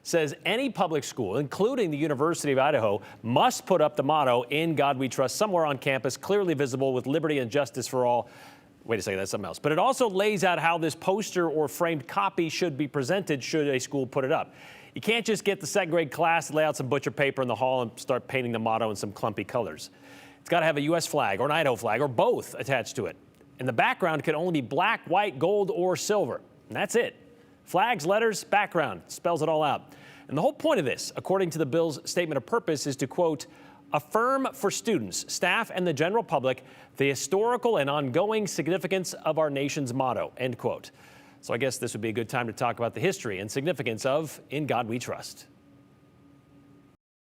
says any public school, including the University of Idaho, must put up the motto, "In God We Trust," somewhere on campus, clearly visible, with liberty and justice for all. Wait a second, that's something else. But it also lays out how this poster or framed copy should be presented should a school put it up. You can't just get the second grade class to lay out some butcher paper in the hall and start painting the motto in some clumpy colors. It's got to have a U.S. flag or an Idaho flag or both attached to it. And the background can only be black, white, gold, or silver. And that's it. Flags, letters, background, spells it all out. And the whole point of this, according to the bill's statement of purpose, is to, quote, affirm for students, staff, and the general public the historical and ongoing significance of our nation's motto, end quote. So I guess this would be a good time to talk about the history and significance of In God We Trust.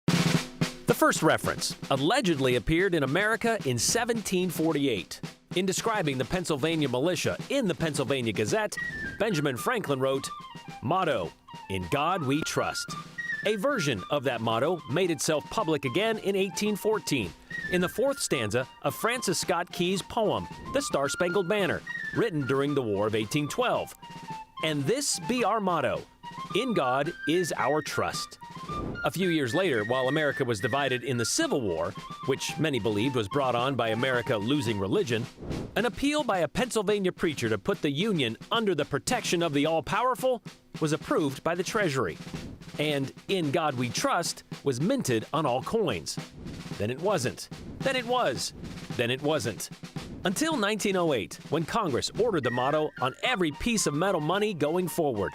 The first reference allegedly appeared in America in 1748. In describing the Pennsylvania militia in the Pennsylvania Gazette, Benjamin Franklin wrote, "Motto, in God we trust." A version of that motto made itself public again in 1814 in the fourth stanza of Francis Scott Key's poem, The Star-Spangled Banner, written during the War of 1812. And this be our motto, "In God is our trust." A few years later, while America was divided in the Civil War, which many believed was brought on by America losing religion, an appeal by a Pennsylvania preacher to put the Union under the protection of the all-powerful was approved by the Treasury. And "In God We Trust" was minted on all coins. Then it wasn't. Then it was. Then it wasn't. Until 1908, when Congress ordered the motto on every piece of metal money going forward.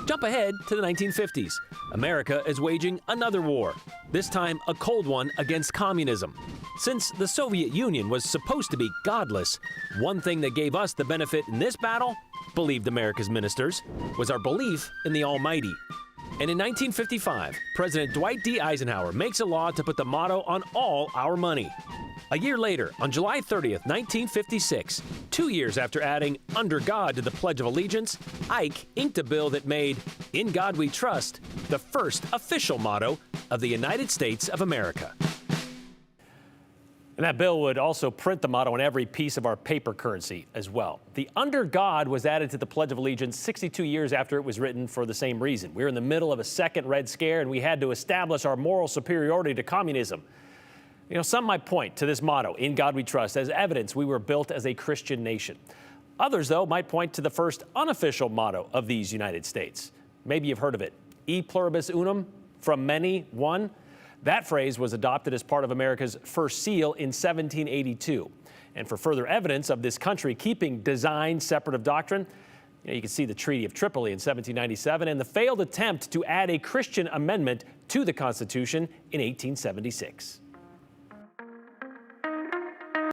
Jump ahead to the 1950s. America is waging another war, this time a cold one against communism. Since the Soviet Union was supposed to be godless, one thing that gave us the benefit in this battle, believed America's ministers, was our belief in the Almighty. And in 1955, President Dwight D. Eisenhower makes a law to put the motto on all our money. A year later, on July 30th, 1956, 2 years after adding "Under God" to the Pledge of Allegiance, Ike inked a bill that made "In God We Trust" the first official motto of the United States of America. And that bill would also print the motto on every piece of our paper currency as well. The "Under God" was added to the Pledge of Allegiance 62 years after it was written for the same reason. We were in the middle of a second Red Scare, and we had to establish our moral superiority to communism. You know, some might point to this motto, "In God We Trust," as evidence we were built as a Christian nation. Others, though, might point to the first unofficial motto of these United States. Maybe you've heard of it. E pluribus unum, from many, one. That phrase was adopted as part of America's first seal in 1782. And for further evidence of this country keeping design separate of doctrine, you can see the Treaty of Tripoli in 1797 and the failed attempt to add a Christian amendment to the Constitution in 1876.